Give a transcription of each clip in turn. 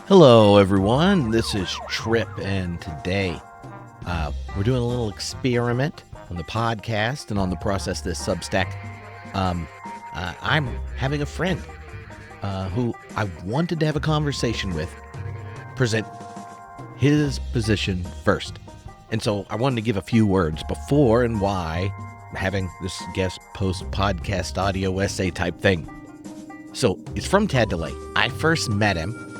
Hello, everyone. This is Trip, and today we're doing a little experiment on the podcast and on the Process This Substack. I'm having a friend who I wanted to have a conversation with present his position first. And so I wanted to give a few words before and why having this guest post podcast audio essay type thing. So it's from Tad DeLay. I first met him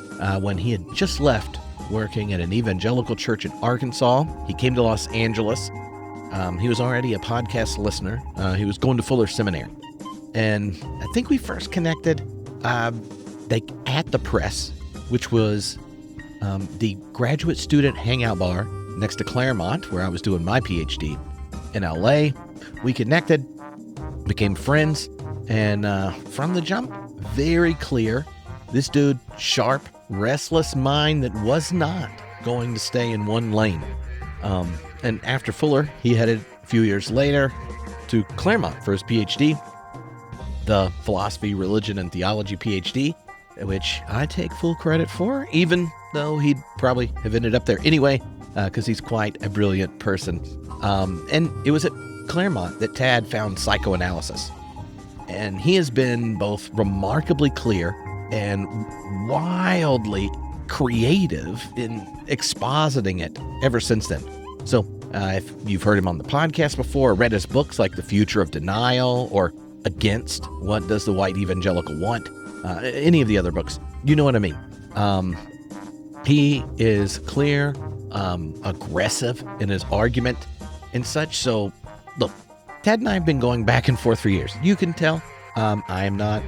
when he had just left working at an evangelical church in Arkansas. He came to Los Angeles. He was already a podcast listener. He was going to Fuller Seminary. And I think we first connected at the Press, which was the graduate student hangout bar next to Claremont, where I was doing my PhD in LA. We connected, became friends, and from the jump, very clear, this dude, sharp, restless mind that was not going to stay in one lane. And after Fuller, he headed a few years later to Claremont for his PhD, the Philosophy, Religion, and Theology PhD, which I take full credit for, even though he'd probably have ended up there anyway, because he's quite a brilliant person. And it was at Claremont that Tad found psychoanalysis. And he has been both remarkably clear and wildly creative in expositing it ever since then. So if you've heard him on the podcast before, or read his books like The Future of Denial or Against, What Does the White Evangelical Want? Any of the other books, you know what I mean. He is clear, aggressive in his argument and such. So look, Tad and I have been going back and forth for years. You can tell I'm not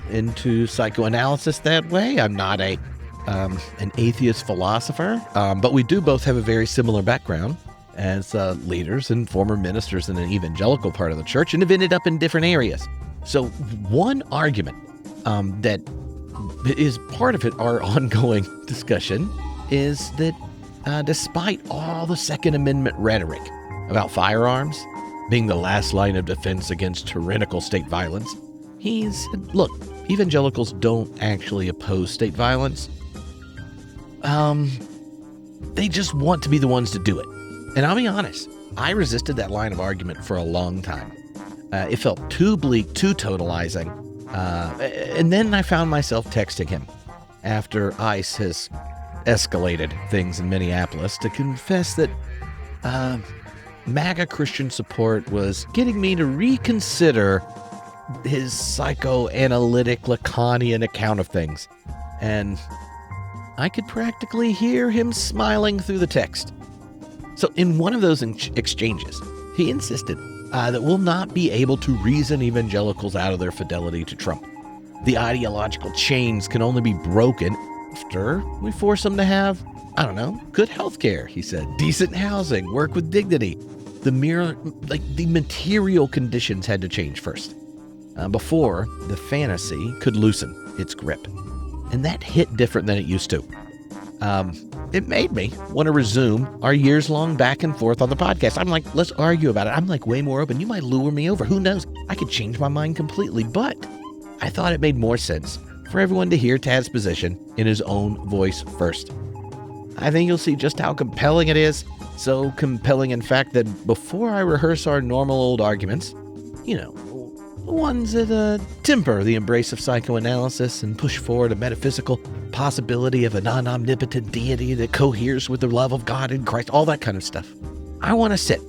into psychoanalysis that way. I'm not an atheist philosopher, but we do both have a very similar background as leaders and former ministers in an evangelical part of the church and have ended up in different areas. So one argument that is part of our ongoing discussion is that despite all the Second Amendment rhetoric about firearms being the last line of defense against tyrannical state violence, look, evangelicals don't actually oppose state violence. They just want to be the ones to do it. And I'll be honest, I resisted that line of argument for a long time. It felt too bleak, too totalizing. And then I found myself texting him after ICE has escalated things in Minneapolis to confess that MAGA Christian support was getting me to reconsider his psychoanalytic Lacanian account of things. And I could practically hear him smiling through the text. So in one of those exchanges, he insisted that we'll not be able to reason evangelicals out of their fidelity to Trump. The ideological chains can only be broken after we force them to have, good health care, he said, decent housing, work with dignity. The material conditions had to change first before the fantasy could loosen its grip. And that hit different than it used to. It made me want to resume our years-long back and forth on the podcast. I'm like, let's argue about it. I'm like way more open. You might lure me over. Who knows? I could change my mind completely. But I thought it made more sense for everyone to hear Tad's position in his own voice first. I think you'll see just how compelling it is. So compelling, in fact, that before I rehearse our normal old arguments, ones that temper the embrace of psychoanalysis and push forward a metaphysical possibility of a non-omnipotent deity that coheres with the love of God in Christ, all that kind of stuff. I want to sit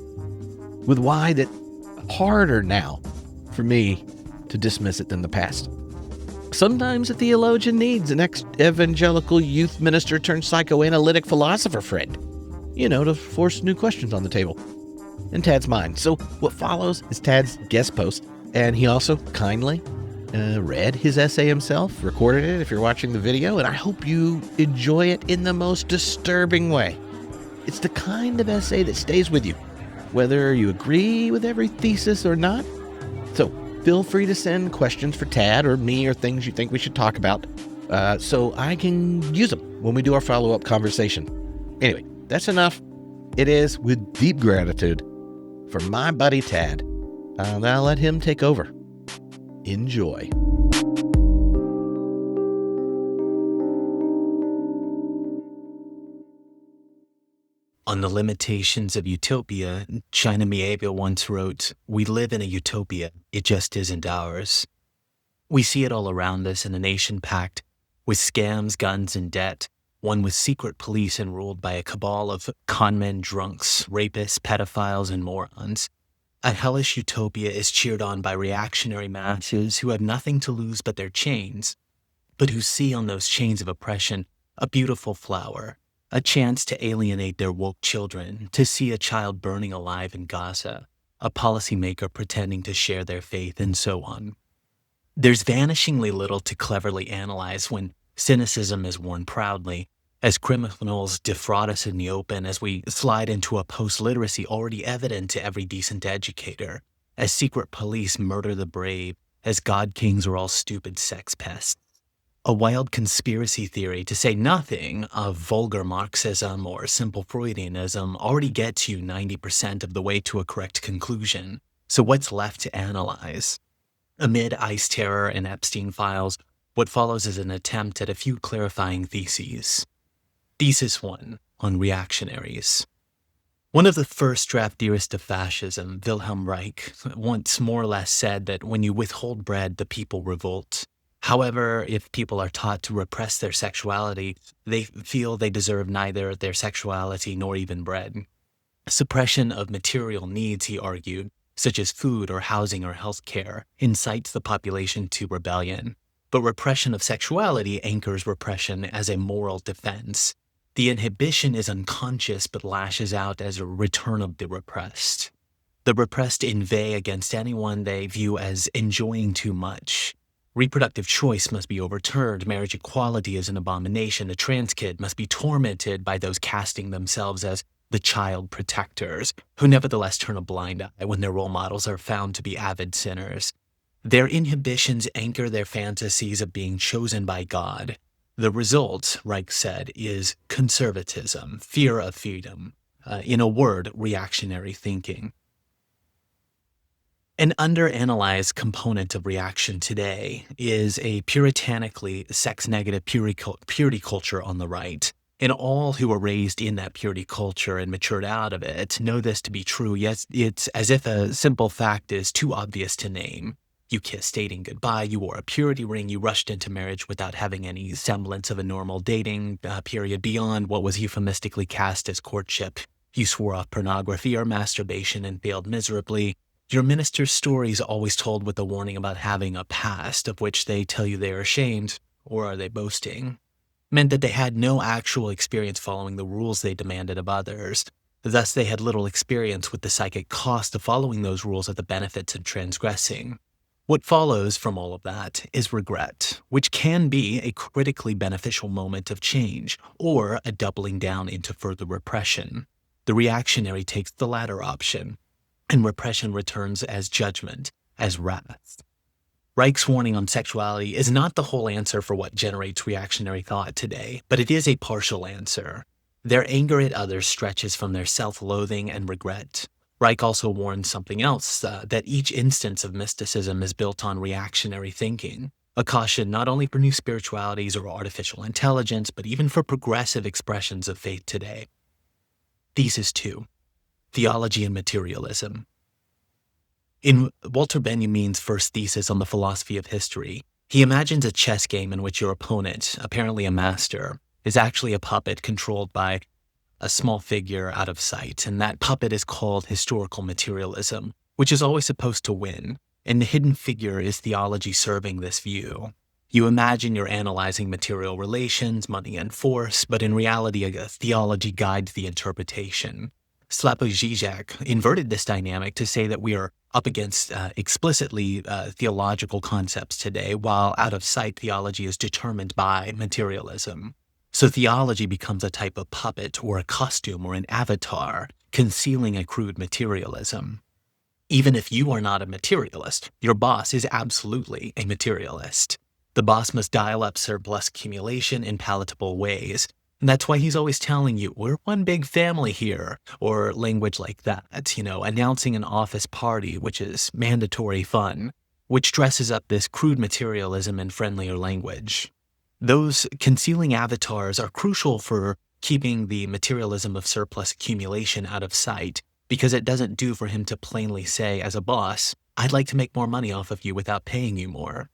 with why that harder now for me to dismiss it than the past. Sometimes a theologian needs an ex-evangelical youth minister turned psychoanalytic philosopher friend, to force new questions on the table in Tad's mind. So what follows is Tad's guest post, and he also kindly read his essay himself, recorded it if you're watching the video, and I hope you enjoy it in the most disturbing way. It's the kind of essay that stays with you, whether you agree with every thesis or not. So feel free to send questions for Tad or me or things you think we should talk about so I can use them when we do our follow-up conversation. Anyway, that's enough. It is with deep gratitude for my buddy Tad. I'll let him take over. Enjoy. On the limitations of utopia, China Mieville once wrote, "We live in a utopia, it just isn't ours." We see it all around us in a nation packed with scams, guns, and debt, one with secret police and ruled by a cabal of conmen, drunks, rapists, pedophiles, and morons. A hellish utopia is cheered on by reactionary masses who have nothing to lose but their chains, but who see on those chains of oppression a beautiful flower, a chance to alienate their woke children, to see a child burning alive in Gaza, a policymaker pretending to share their faith, and so on. There's vanishingly little to cleverly analyze when cynicism is worn proudly, as criminals defraud us in the open, as we slide into a post-literacy already evident to every decent educator, as secret police murder the brave, as god kings are all stupid sex pests. A wild conspiracy theory, to say nothing of vulgar Marxism or simple Freudianism, already gets you 90% of the way to a correct conclusion. So what's left to analyze? Amid ICE terror and Epstein files, what follows is an attempt at a few clarifying theses. Thesis 1 on reactionaries. One of the first draft theorists of fascism, Wilhelm Reich, once more or less said that when you withhold bread, the people revolt. However, if people are taught to repress their sexuality, they feel they deserve neither their sexuality nor even bread. Suppression of material needs, he argued, such as food or housing or health care, incites the population to rebellion. But repression of sexuality anchors repression as a moral defense. The inhibition is unconscious but lashes out as a return of the repressed. The repressed inveigh against anyone they view as enjoying too much. Reproductive choice must be overturned, marriage equality is an abomination, a trans kid must be tormented by those casting themselves as the child protectors, who nevertheless turn a blind eye when their role models are found to be avid sinners. Their inhibitions anchor their fantasies of being chosen by God. The result, Reich said, is conservatism, fear of freedom. In a word, reactionary thinking. An underanalyzed component of reaction today is a puritanically sex-negative purity culture on the right. And all who were raised in that purity culture and matured out of it know this to be true. Yes, it's as if a simple fact is too obvious to name. You kissed dating goodbye, you wore a purity ring, you rushed into marriage without having any semblance of a normal dating period beyond what was euphemistically cast as courtship. You swore off pornography or masturbation and failed miserably. Your minister's story is always told with a warning about having a past of which they tell you they are ashamed, or are they boasting? Meant that they had no actual experience following the rules they demanded of others. Thus, they had little experience with the psychic cost of following those rules or the benefits of transgressing. What follows from all of that is regret, which can be a critically beneficial moment of change, or a doubling down into further repression. The reactionary takes the latter option, and repression returns as judgment, as wrath. Reich's warning on sexuality is not the whole answer for what generates reactionary thought today, but it is a partial answer. Their anger at others stretches from their self-loathing and regret. Reich also warns something else, that each instance of mysticism is built on reactionary thinking, a caution not only for new spiritualities or artificial intelligence, but even for progressive expressions of faith today. Thesis 2. Theology and materialism. In Walter Benjamin's first thesis on the philosophy of history, he imagines a chess game in which your opponent, apparently a master, is actually a puppet controlled by a small figure out of sight, and that puppet is called historical materialism, which is always supposed to win, and the hidden figure is theology serving this view. You imagine you're analyzing material relations, money and force, but in reality, a theology guides the interpretation. Slavoj Žižek inverted this dynamic to say that we are up against explicitly theological concepts today, while out of sight theology is determined by materialism. So theology becomes a type of puppet or a costume or an avatar, concealing a crude materialism. Even if you are not a materialist, your boss is absolutely a materialist. The boss must dial up surplus accumulation in palatable ways. And that's why he's always telling you, we're one big family here, or language like that, announcing an office party, which is mandatory fun, which dresses up this crude materialism in friendlier language. Those concealing avatars are crucial for keeping the materialism of surplus accumulation out of sight because it doesn't do for him to plainly say, as a boss, "I'd like to make more money off of you without paying you more."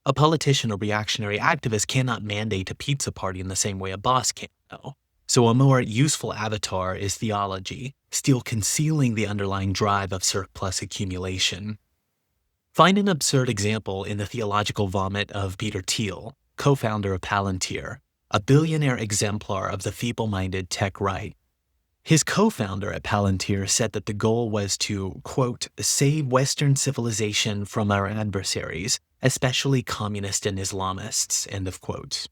A politician or reactionary activist cannot mandate a pizza party in the same way a boss can, though. So a more useful avatar is theology, still concealing the underlying drive of surplus accumulation. Find an absurd example in the theological vomit of Peter Thiel, co-founder of Palantir, a billionaire exemplar of the feeble-minded tech right. His co-founder at Palantir said that the goal was to, quote, save Western civilization from our adversaries, especially communists and Islamists, end of quote.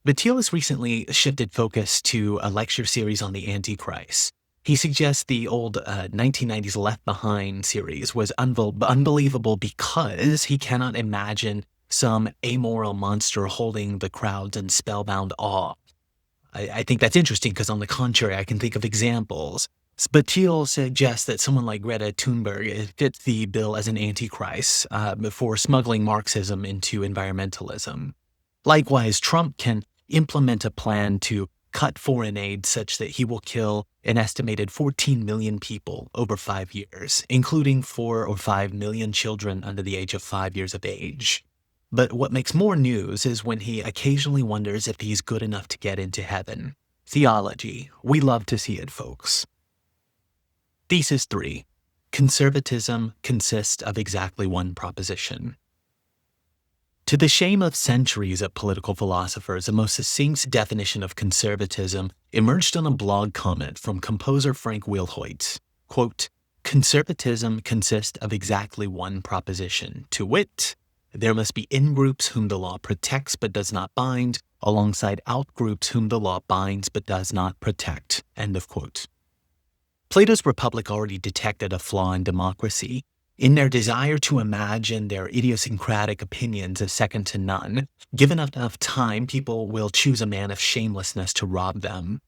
But Thiel has recently shifted focus to a lecture series on the Antichrist. He suggests the old 1990s Left Behind series was unbelievable because he cannot imagine some amoral monster holding the crowds in spellbound awe. I think that's interesting because, on the contrary, I can think of examples. But Thiel suggests that someone like Greta Thunberg fits the bill as an antichrist for smuggling Marxism into environmentalism. Likewise, Trump can implement a plan to cut foreign aid such that he will kill an estimated 14 million people over 5 years, including 4 or 5 million children under the age of 5 years of age. But what makes more news is when he occasionally wonders if he's good enough to get into heaven. Theology. We love to see it, folks. Thesis 3. Conservatism consists of exactly one proposition. To the shame of centuries of political philosophers, the most succinct definition of conservatism emerged on a blog comment from composer Frank Wilhoit. Quote, conservatism consists of exactly one proposition, to wit, there must be in-groups whom the law protects but does not bind, alongside out-groups whom the law binds but does not protect. End of quote. Plato's Republic already detected a flaw in democracy. In their desire to imagine their idiosyncratic opinions as second to none, given enough time, people will choose a man of shamelessness to rob them.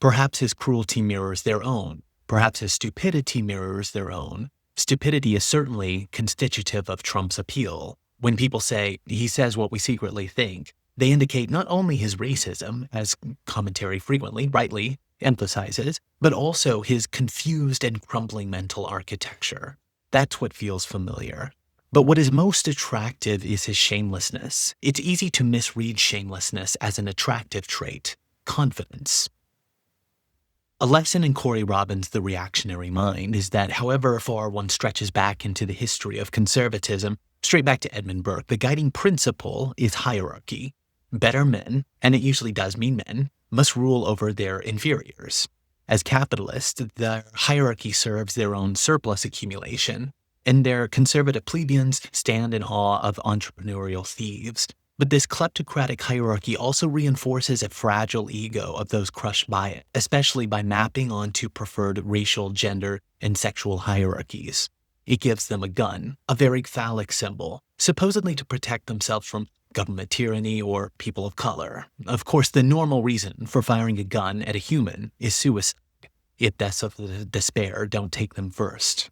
Perhaps his cruelty mirrors their own. Perhaps his stupidity mirrors their own. Stupidity is certainly constitutive of Trump's appeal. When people say, he says what we secretly think, they indicate not only his racism, as commentary frequently, rightly, emphasizes, but also his confused and crumbling mental architecture. That's what feels familiar. But what is most attractive is his shamelessness. It's easy to misread shamelessness as an attractive trait, confidence. A lesson in Corey Robin's The Reactionary Mind is that however far one stretches back into the history of conservatism, straight back to Edmund Burke, the guiding principle is hierarchy. Better men, and it usually does mean men, must rule over their inferiors. As capitalists, the hierarchy serves their own surplus accumulation, and their conservative plebeians stand in awe of entrepreneurial thieves. But this kleptocratic hierarchy also reinforces a fragile ego of those crushed by it, especially by mapping onto preferred racial, gender, and sexual hierarchies. It gives them a gun, a very phallic symbol, supposedly to protect themselves from government tyranny or people of color. Of course, the normal reason for firing a gun at a human is suicide. If deaths of despair don't take them first.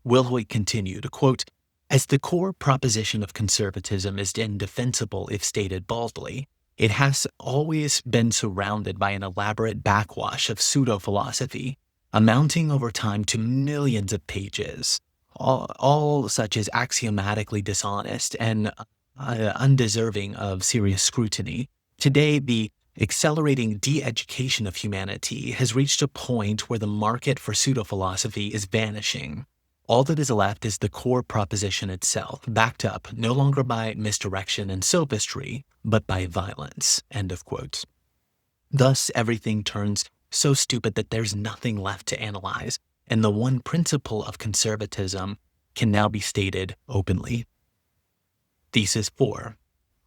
Wilhoit continued, quote, as the core proposition of conservatism is indefensible if stated baldly, it has always been surrounded by an elaborate backwash of pseudo-philosophy, amounting over time to millions of pages, all such as axiomatically dishonest and undeserving of serious scrutiny. Today, the accelerating de-education of humanity has reached a point where the market for pseudo-philosophy is vanishing. All that is left is the core proposition itself, backed up no longer by misdirection and sophistry, but by violence. End of quote. Thus, everything turns so stupid that there's nothing left to analyze, and the one principle of conservatism can now be stated openly. Thesis 4.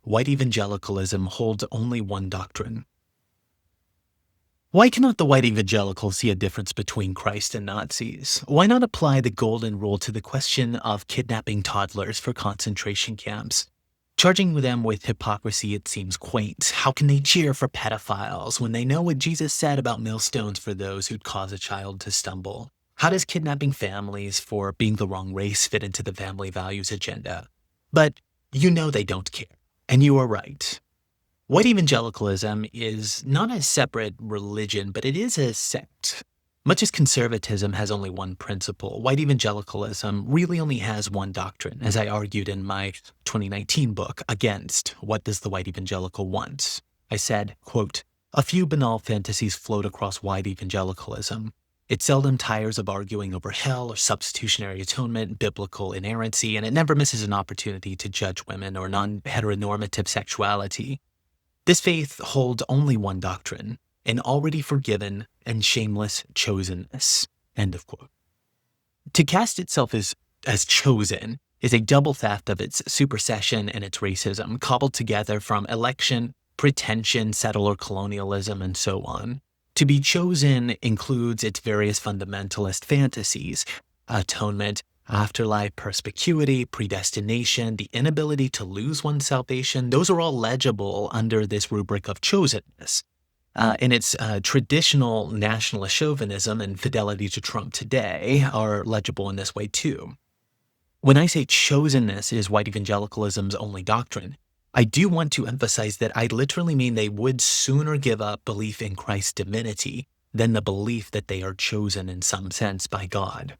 White evangelicalism holds only one doctrine. Why cannot the white evangelicals see a difference between Christ and Nazis? Why not apply the golden rule to the question of kidnapping toddlers for concentration camps? Charging them with hypocrisy, it seems quaint. How can they cheer for pedophiles when they know what Jesus said about millstones for those who'd cause a child to stumble? How does kidnapping families for being the wrong race fit into the family values agenda? But you know they don't care, and you are right. White evangelicalism is not a separate religion, but it is a sect. Much as conservatism has only one principle, white evangelicalism really only has one doctrine, as I argued in my 2019 book, Against What Does the White Evangelical Want? I said, quote, "A few banal fantasies float across white evangelicalism. It seldom tires of arguing over hell or substitutionary atonement, biblical inerrancy, and it never misses an opportunity to judge women or non-heteronormative sexuality. This faith holds only one doctrine, an already forgiven and shameless chosenness." End of quote. To cast itself as chosen is a double theft of its supersession and its racism, cobbled together from election, pretension, settler colonialism, and so on. To be chosen includes its various fundamentalist fantasies: atonement, afterlife, perspicuity, predestination, the inability to lose one's salvation. Those are all legible under this rubric of chosenness. And its traditional nationalist chauvinism and fidelity to Trump today are legible in this way too. When I say chosenness is white evangelicalism's only doctrine, I do want to emphasize that I literally mean they would sooner give up belief in Christ's divinity than the belief that they are chosen in some sense by God.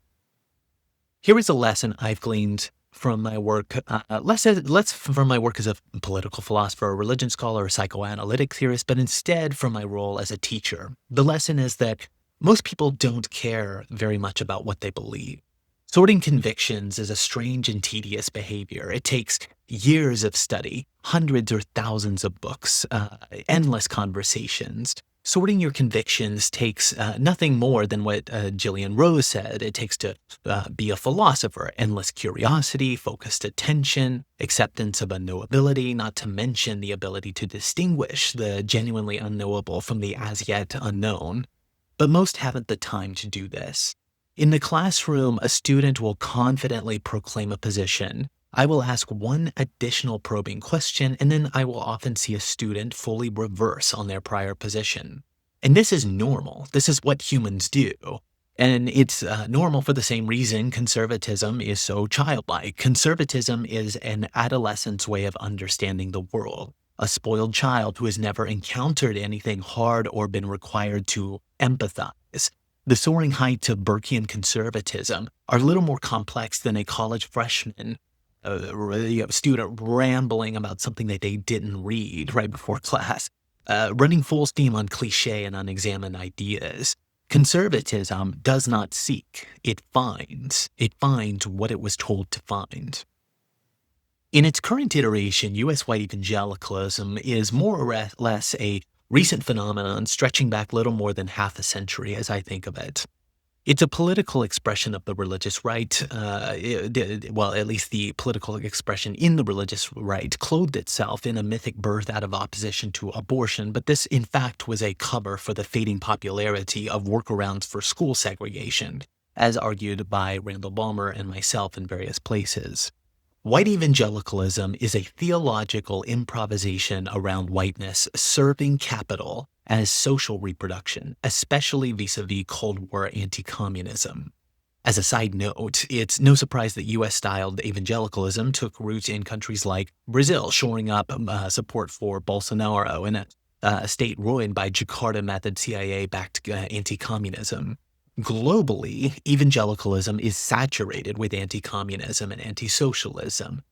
Here is a lesson I've gleaned from my work, less from my work as a political philosopher, a religion scholar, or psychoanalytic theorist, but instead from my role as a teacher. The lesson is that most people don't care very much about what they believe. Sorting convictions is a strange and tedious behavior. It takes years of study, hundreds or thousands of books, endless conversations. Sorting your convictions takes nothing more than what Gillian Rose said. It takes to be a philosopher: endless curiosity, focused attention, acceptance of unknowability, not to mention the ability to distinguish the genuinely unknowable from the as yet unknown. But most haven't the time to do this. In the classroom, a student will confidently proclaim a position. I will ask one additional probing question, and then I will often see a student fully reverse on their prior position. And this is normal. This is what humans do. And it's normal for the same reason conservatism is so childlike. Conservatism is an adolescent's way of understanding the world. A spoiled child who has never encountered anything hard or been required to empathize. The soaring heights of Burkean conservatism are a little more complex than a college freshman student rambling about something that they didn't read right before class, running full steam on cliche and unexamined ideas. Conservatism does not seek, it finds. It finds what it was told to find. In its current iteration, U.S. white evangelicalism is more or less a recent phenomenon stretching back little more than half a century, as I think of it. It's a political expression of the religious right, well, at least the political expression in the religious right clothed itself in a mythic birth out of opposition to abortion, but this in fact was a cover for the fading popularity of workarounds for school segregation, as argued by Randall Balmer and myself in various places. White evangelicalism is a theological improvisation around whiteness serving capital as social reproduction, especially vis-a-vis Cold War anticommunism. As a side note, it's no surprise that U.S.-styled evangelicalism took root in countries like Brazil, shoring up support for Bolsonaro in a state ruined by Jakarta method CIA-backed anti-communism. Globally, evangelicalism is saturated with anti-communism and anti-socialism,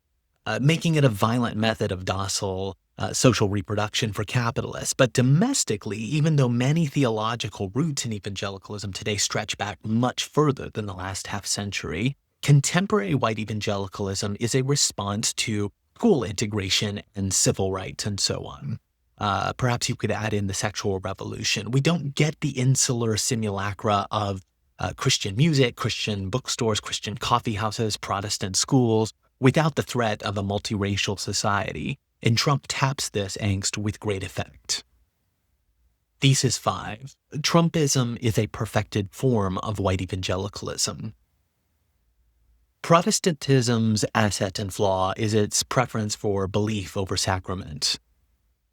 making it a violent method of docile social reproduction for capitalists. But domestically, even though many theological roots in evangelicalism today stretch back much further than the last half century, contemporary white evangelicalism is a response to school integration and civil rights and so on. Perhaps you could add in the sexual revolution. We don't get the insular simulacra of Christian music, Christian bookstores, Christian coffee houses, Protestant schools, without the threat of a multiracial society. And Trump taps this angst with great effect. Thesis 5. Trumpism is a perfected form of white evangelicalism. Protestantism's asset and flaw is its preference for belief over sacrament.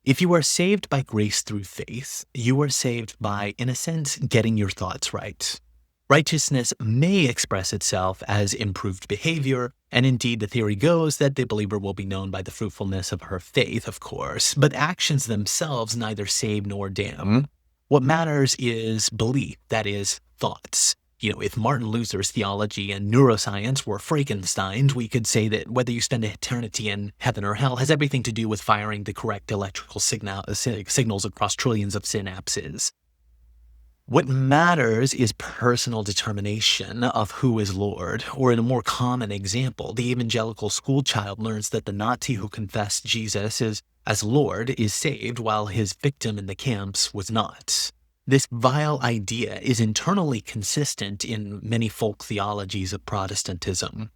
If you are saved by grace through faith, you are saved by, in a sense, getting your thoughts right. Righteousness may express itself as improved behavior, and indeed the theory goes that the believer will be known by the fruitfulness of her faith, of course, but actions themselves neither save nor damn. What matters is belief, that is, thoughts. If Martin Luther's theology and neuroscience were Frankenstein's, we could say that whether you spend eternity in heaven or hell has everything to do with firing the correct electrical signals across trillions of synapses. What matters is personal determination of who is Lord, or in a more common example, the evangelical schoolchild learns that the Nazi who confessed Jesus as Lord is saved while his victim in the camps was not. This vile idea is internally consistent in many folk theologies of Protestantism.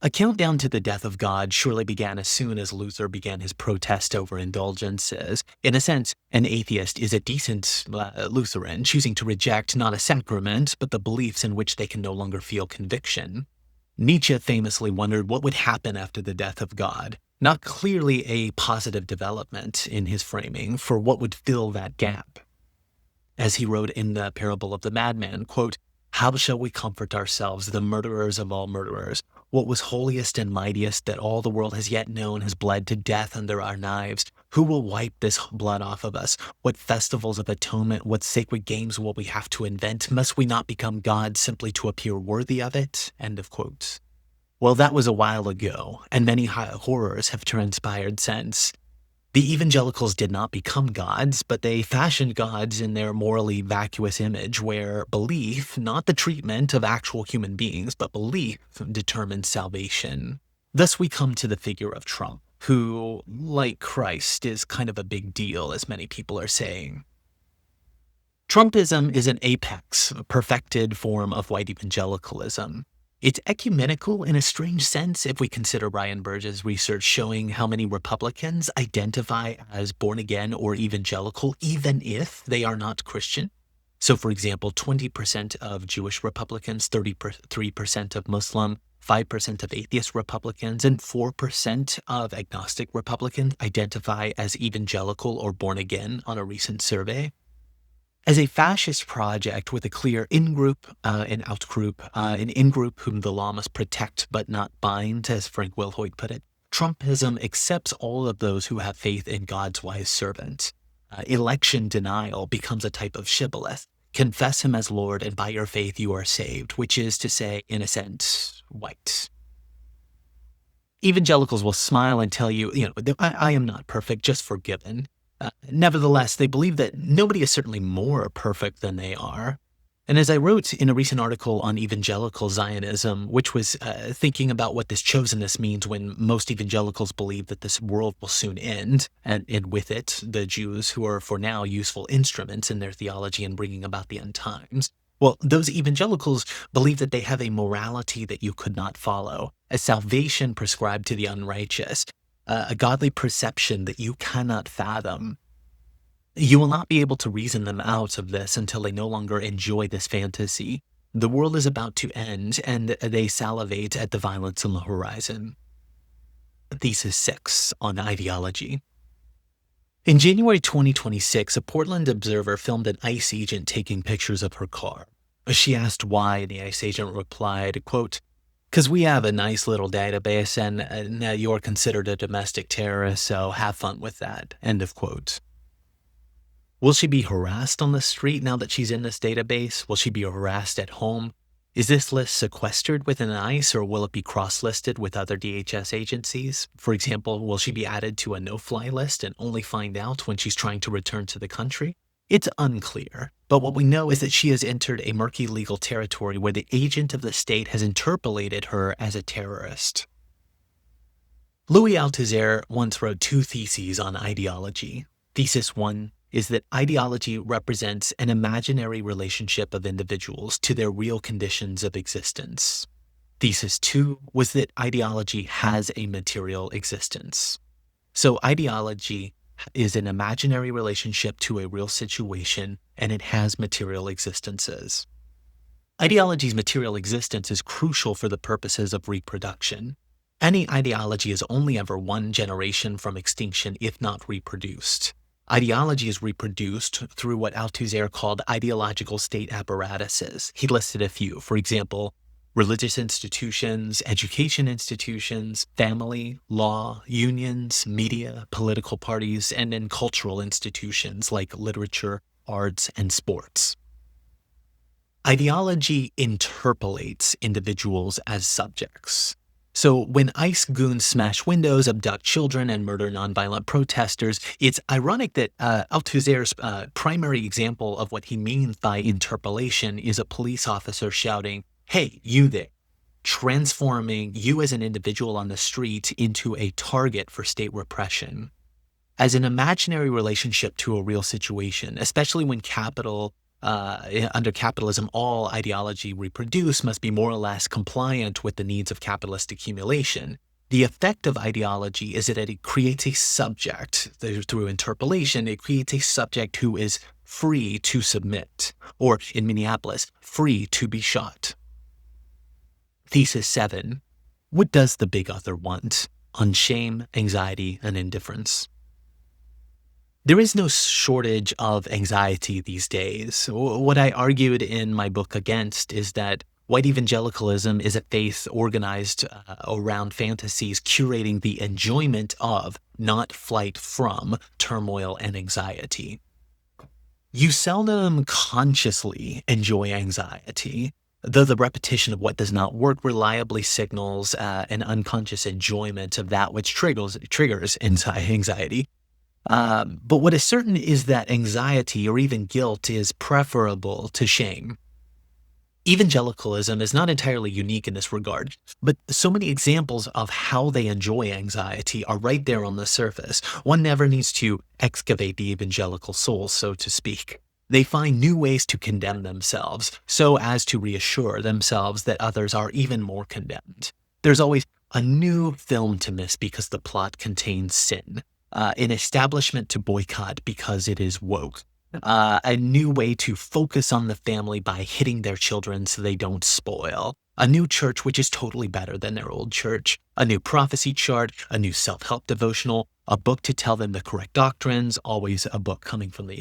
A countdown to the death of God surely began as soon as Luther began his protest over indulgences. In a sense, an atheist is a decent Lutheran, choosing to reject not a sacrament, but the beliefs in which they can no longer feel conviction. Nietzsche famously wondered what would happen after the death of God. Not clearly a positive development in his framing for what would fill that gap. As he wrote in the parable of the madman, quote, "How shall we comfort ourselves, the murderers of all murderers? What was holiest and mightiest that all the world has yet known has bled to death under our knives. Who will wipe this blood off of us? What festivals of atonement, what sacred games will we have to invent? Must we not become gods simply to appear worthy of it?" End of quote. Well, that was a while ago, and many horrors have transpired since. The evangelicals did not become gods, but they fashioned gods in their morally vacuous image where belief, not the treatment of actual human beings, but belief determines salvation. Thus we come to the figure of Trump, who, like Christ, is kind of a big deal, as many people are saying. Trumpism is an apex, a perfected form of white evangelicalism. It's ecumenical in a strange sense if we consider Brian Burge's research showing how many Republicans identify as born again or evangelical even if they are not Christian. So, for example, 20% of Jewish Republicans, 33% of Muslim, 5% of atheist Republicans, and 4% of agnostic Republicans identify as evangelical or born again on a recent survey. As a fascist project with a clear in-group and out-group, an in-group whom the law must protect but not bind, as Frank Wilhoit put it, Trumpism accepts all of those who have faith in God's wise servant. Election denial becomes a type of shibboleth. Confess him as Lord, and by your faith you are saved, which is to say, in a sense, white. Evangelicals will smile and tell you, I am not perfect, just forgiven. Nevertheless, they believe that nobody is certainly more perfect than they are. And as I wrote in a recent article on evangelical Zionism, which was thinking about what this chosenness means when most evangelicals believe that this world will soon end, and with it, the Jews who are for now useful instruments in their theology in bringing about the end times. Well, those evangelicals believe that they have a morality that you could not follow, a salvation prescribed to the unrighteous, a godly perception that you cannot fathom. You will not be able to reason them out of this until they no longer enjoy this fantasy. The world is about to end, and they salivate at the violence on the horizon. Thesis 6 on ideology. In January 2026, a Portland observer filmed an ICE agent taking pictures of her car. She asked why, and the ICE agent replied, quote, "Because we have a nice little database, and you're considered a domestic terrorist, so have fun with that." End of quote. Will she be harassed on the street now that she's in this database? Will she be harassed at home? Is this list sequestered within ICE, or will it be cross-listed with other DHS agencies? For example, will she be added to a no-fly list and only find out when she's trying to return to the country? It's unclear, but what we know is that she has entered a murky legal territory where the agent of the state has interpolated her as a terrorist. Louis Althusser once wrote 2 theses on ideology. Thesis 1 is that ideology represents an imaginary relationship of individuals to their real conditions of existence. Thesis 2 was that ideology has a material existence. So ideology is an imaginary relationship to a real situation, and it has material existences. Ideology's material existence is crucial for the purposes of reproduction. Any ideology is only ever one generation from extinction if not reproduced. Ideology is reproduced through what Althusser called ideological state apparatuses. He listed a few. For example, religious institutions, education institutions, family, law, unions, media, political parties, and then cultural institutions like literature, arts, and sports. Ideology interpolates individuals as subjects. So when ICE goons smash windows, abduct children, and murder nonviolent protesters, it's ironic that Althusser's primary example of what he means by interpolation is a police officer shouting, "Hey, you there," transforming you as an individual on the street into a target for state repression. As an imaginary relationship to a real situation, especially when under capitalism, all ideology reproduced must be more or less compliant with the needs of capitalist accumulation. The effect of ideology is that it creates a subject. Through interpolation, it creates a subject who is free to submit, or in Minneapolis, free to be shot. Thesis 7. What does the big other want? On shame, anxiety, and indifference. There is no shortage of anxiety these days. What I argued in my book Against is that white evangelicalism is a faith organized around fantasies curating the enjoyment of, not flight from, turmoil and anxiety. You seldom consciously enjoy anxiety, though the repetition of what does not work reliably signals an unconscious enjoyment of that which triggers anxiety. But what is certain is that anxiety or even guilt is preferable to shame. Evangelicalism is not entirely unique in this regard, but so many examples of how they enjoy anxiety are right there on the surface. One never needs to excavate the evangelical soul, so to speak. They find new ways to condemn themselves so as to reassure themselves that others are even more condemned. There's always a new film to miss because the plot contains sin. An establishment to boycott because it is woke. A new way to focus on the family by hitting their children so they don't spoil. A new church which is totally better than their old church. A new prophecy chart, a new self-help devotional, a book to tell them the correct doctrines, always a book coming from the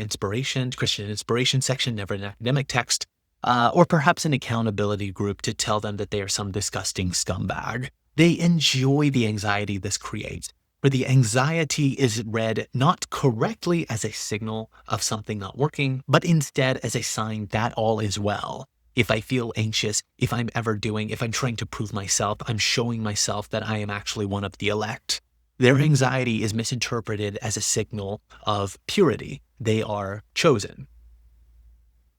Christian inspiration section, never an academic text, or perhaps an accountability group to tell them that they are some disgusting scumbag. They enjoy the anxiety this creates. Where the anxiety is read not correctly as a signal of something not working, but instead as a sign that all is well. If I feel anxious, if I'm trying to prove myself, I'm showing myself that I am actually one of the elect. Their anxiety is misinterpreted as a signal of purity. They are chosen.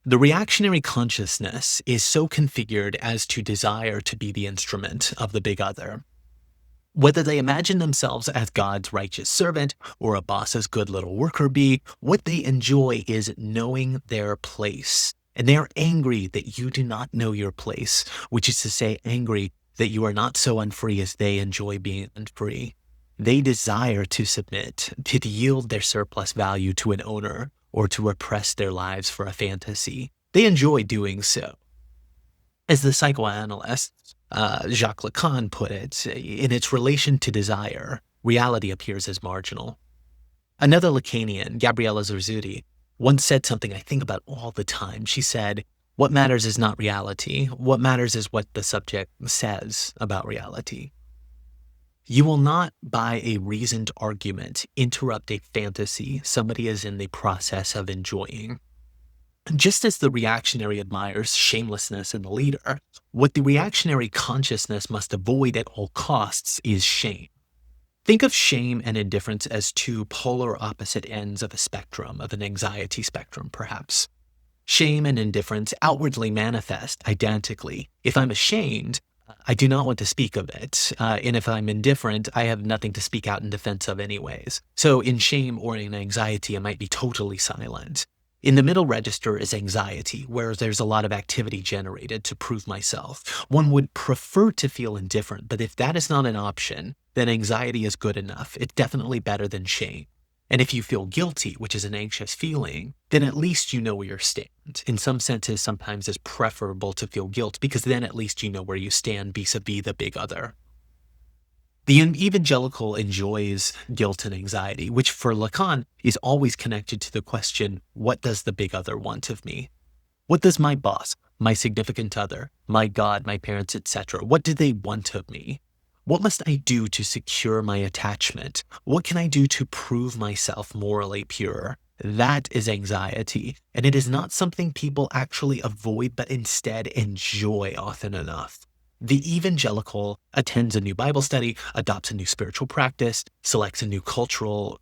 The reactionary consciousness is so configured as to desire to be the instrument of the big other. Whether they imagine themselves as God's righteous servant or a boss's good little worker bee, what they enjoy is knowing their place. And they are angry that you do not know your place, which is to say angry that you are not so unfree as they enjoy being unfree. They desire to submit, to yield their surplus value to an owner, or to repress their lives for a fantasy. They enjoy doing so. As the psychoanalyst Jacques Lacan put it, in its relation to desire, reality appears as marginal. Another Lacanian, Gabriella Zerzuri, once said something I think about all the time. She said, "What matters is not reality. What matters is what the subject says about reality." You will not, by a reasoned argument, interrupt a fantasy somebody is in the process of enjoying. Just as the reactionary admires shamelessness in the leader, what the reactionary consciousness must avoid at all costs is shame. Think of shame and indifference as two polar opposite ends of a spectrum, of an anxiety spectrum, perhaps. Shame and indifference outwardly manifest identically. If I'm ashamed, I do not want to speak of it. And if I'm indifferent, I have nothing to speak out in defense of anyways. So in shame or in anxiety, I might be totally silent. In the middle register is anxiety, where there's a lot of activity generated to prove myself. One would prefer to feel indifferent, but if that is not an option, then anxiety is good enough. It's definitely better than shame. And if you feel guilty, which is an anxious feeling, then at least you know where you stand. In some senses, sometimes it's preferable to feel guilt because then at least you know where you stand vis-a-vis the big other. The evangelical enjoys guilt and anxiety, which for Lacan is always connected to the question, what does the big other want of me? What does my boss, my significant other, my God, my parents, etc., what do they want of me? What must I do to secure my attachment? What can I do to prove myself morally pure? That is anxiety, and it is not something people actually avoid, but instead enjoy often enough. The evangelical attends a new Bible study, adopts a new spiritual practice, selects a new culture war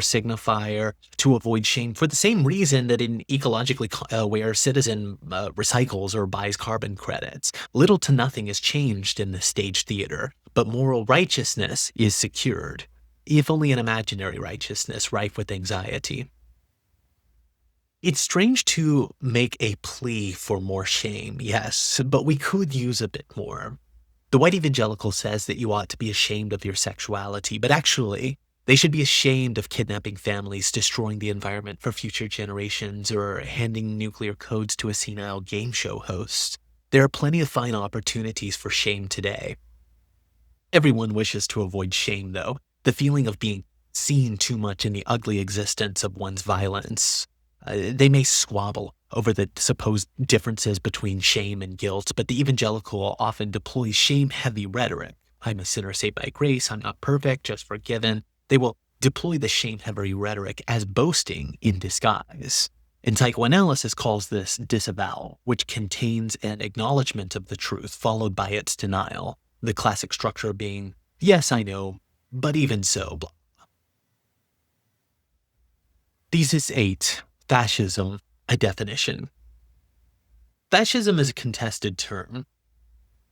signifier to avoid shame for the same reason that an ecologically aware citizen recycles or buys carbon credits. Little to nothing is changed in the stage theater, but moral righteousness is secured, if only an imaginary righteousness rife with anxiety. It's strange to make a plea for more shame, yes, but we could use a bit more. The white evangelical says that you ought to be ashamed of your sexuality, but actually, they should be ashamed of kidnapping families, destroying the environment for future generations, or handing nuclear codes to a senile game show host. There are plenty of fine opportunities for shame today. Everyone wishes to avoid shame, though, the feeling of being seen too much in the ugly existence of one's violence. They may squabble over the supposed differences between shame and guilt, but the evangelical often deploys shame-heavy rhetoric. I'm a sinner saved by grace, I'm not perfect, just forgiven. They will deploy the shame-heavy rhetoric as boasting in disguise. And psychoanalysis calls this disavowal, which contains an acknowledgement of the truth followed by its denial. The classic structure being, yes, I know, but even so, blah. Thesis 8. Fascism, a definition. Fascism is a contested term.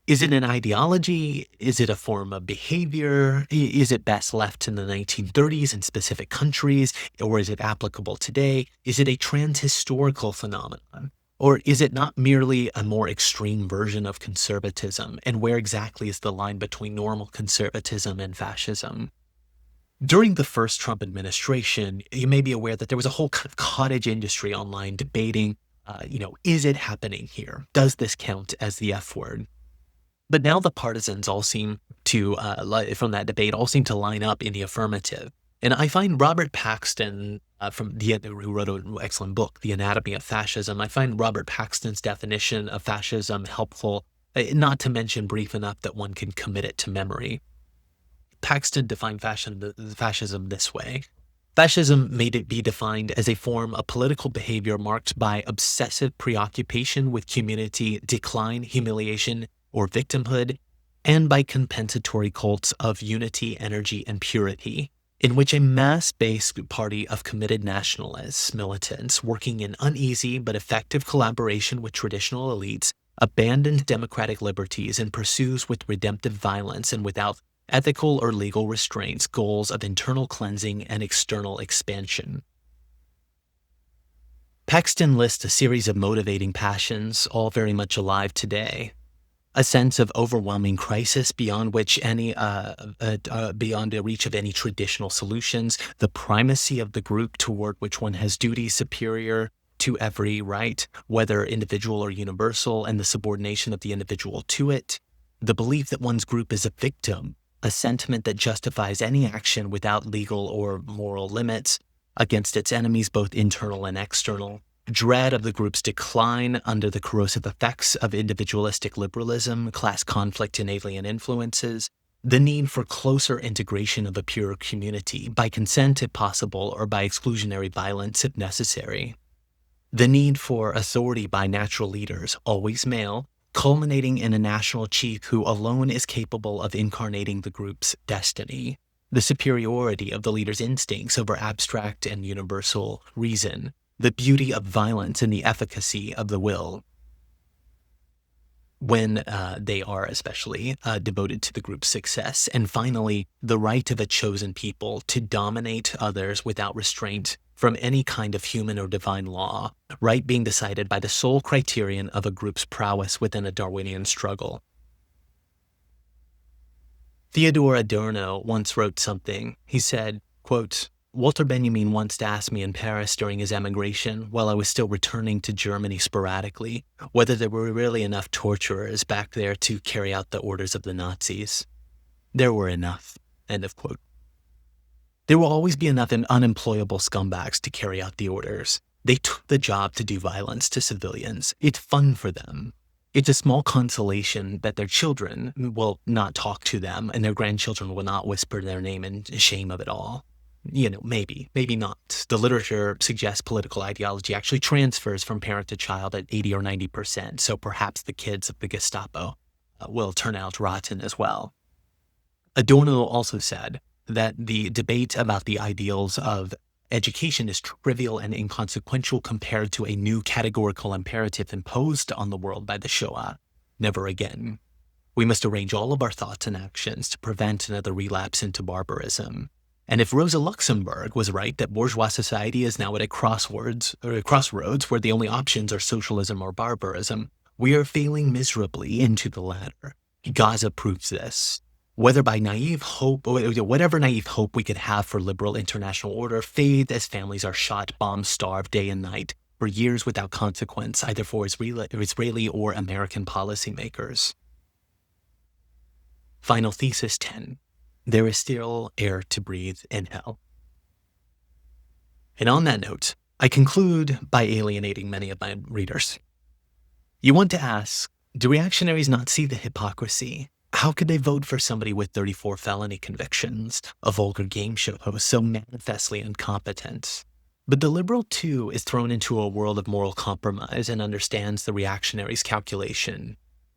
Is it an ideology? Is it a form of behavior? Is it best left in the 1930s in specific countries? Or is it applicable today? Is it a transhistorical phenomenon? Or is it not merely a more extreme version of conservatism? And where exactly is the line between normal conservatism and fascism? During the first Trump administration, you may be aware that there was a whole kind of cottage industry online debating, is it happening here? Does this count as the F word? But now the partisans all seem to, from that debate, all seem to line up in the affirmative. And I find Robert Paxton, who wrote an excellent book, The Anatomy of Fascism, I find Robert Paxton's definition of fascism helpful, not to mention brief enough that one can commit it to memory. Paxton defined fascism this way. Fascism may be defined as a form of political behavior marked by obsessive preoccupation with community decline, humiliation, or victimhood, and by compensatory cults of unity, energy, and purity, in which a mass-based party of committed nationalists, militants, working in uneasy but effective collaboration with traditional elites, abandons democratic liberties and pursues with redemptive violence and without ethical or legal restraints goals of internal cleansing and external expansion. Paxton lists a series of motivating passions, all very much alive today. A sense of overwhelming crisis beyond beyond the reach of any traditional solutions, the primacy of the group toward which one has duties superior to every right, whether individual or universal, and the subordination of the individual to it, the belief that one's group is a victim, a sentiment that justifies any action without legal or moral limits against its enemies, both internal and external, dread of the group's decline under the corrosive effects of individualistic liberalism, class conflict, and alien influences, the need for closer integration of a pure community, by consent if possible, or by exclusionary violence if necessary, the need for authority by natural leaders, always male, culminating in a national chief who alone is capable of incarnating the group's destiny, the superiority of the leader's instincts over abstract and universal reason, the beauty of violence and the efficacy of the will, when they are especially devoted to the group's success, and finally, the right of a chosen people to dominate others without restraint from any kind of human or divine law, right being decided by the sole criterion of a group's prowess within a Darwinian struggle. Theodor Adorno once wrote something. He said, quote, Walter Benjamin once asked me in Paris during his emigration, while I was still returning to Germany sporadically, whether there were really enough torturers back there to carry out the orders of the Nazis. There were enough. End of quote. There will always be enough unemployable scumbags to carry out the orders. They took the job to do violence to civilians. It's fun for them. It's a small consolation that their children will not talk to them and their grandchildren will not whisper their name in shame of it all. Maybe not. The literature suggests political ideology actually transfers from parent to child at 80 or 90%, so perhaps the kids of the Gestapo will turn out rotten as well. Adorno also said that the debate about the ideals of education is trivial and inconsequential compared to a new categorical imperative imposed on the world by the Shoah. Never again. We must arrange all of our thoughts and actions to prevent another relapse into barbarism. And if Rosa Luxemburg was right that bourgeois society is now at a crossroads where the only options are socialism or barbarism, we are failing miserably into the latter. Gaza proves this. Whatever naive hope we could have for liberal international order fades as families are shot, bombed, starved day and night for years without consequence, either for Israeli or American policymakers. Final thesis 10. There is still air to breathe in hell. And on that note, I conclude by alienating many of my readers. You want to ask, do reactionaries not see the hypocrisy? How could they vote for somebody with 34 felony convictions, a vulgar game show host so manifestly incompetent? But the liberal, too, is thrown into a world of moral compromise and understands the reactionaries' calculation.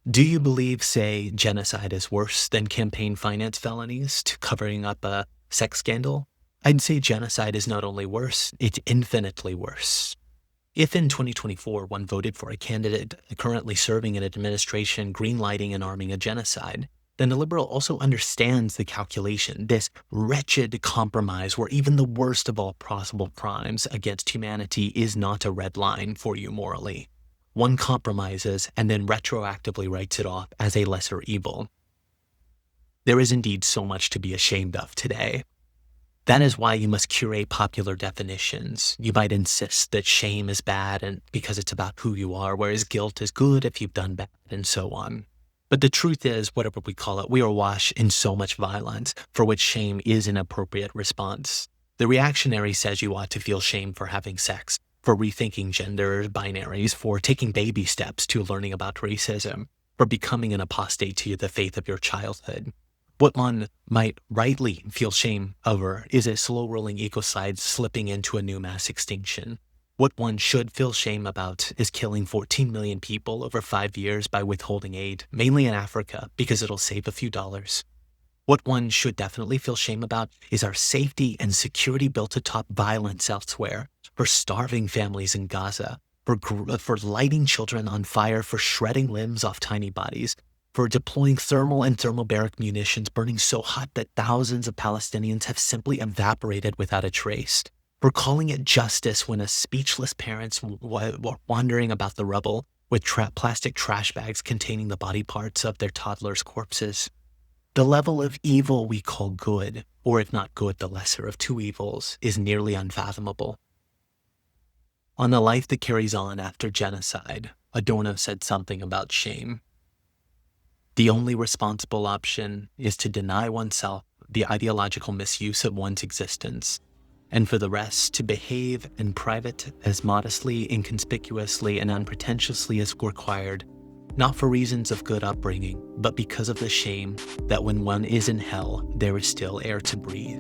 Do you believe, say, genocide is worse than campaign finance felonies to covering up a sex scandal? I'd say genocide is not only worse, it's infinitely worse. If in 2024 one voted for a candidate currently serving an administration greenlighting and arming a genocide, then the liberal also understands the calculation, this wretched compromise where even the worst of all possible crimes against humanity is not a red line for you morally. One compromises and then retroactively writes it off as a lesser evil. There is indeed so much to be ashamed of today. That is why you must curate popular definitions. You might insist that shame is bad and because it's about who you are, whereas guilt is good if you've done bad, and so on. But the truth is, whatever we call it, we are awash in so much violence for which shame is an appropriate response. The reactionary says you ought to feel shame for having sex, for rethinking gender binaries, for taking baby steps to learning about racism, for becoming an apostate to the faith of your childhood. What one might rightly feel shame over is a slow-rolling ecocide slipping into a new mass extinction. What one should feel shame about is killing 14 million people over 5 years by withholding aid, mainly in Africa, because it'll save a few dollars. What one should definitely feel shame about is our safety and security built atop violence elsewhere, for starving families in Gaza, for lighting children on fire, for shredding limbs off tiny bodies, for deploying thermal and thermobaric munitions burning so hot that thousands of Palestinians have simply evaporated without a trace, for calling it justice when a speechless parents were wandering about the rubble with plastic trash bags containing the body parts of their toddlers' corpses. The level of evil we call good, or if not good, the lesser of two evils, is nearly unfathomable. On the life that carries on after genocide, Adorno said something about shame. The only responsible option is to deny oneself the ideological misuse of one's existence, and for the rest to behave in private as modestly, inconspicuously, and unpretentiously as required, not for reasons of good upbringing, but because of the shame that when one is in hell, there is still air to breathe.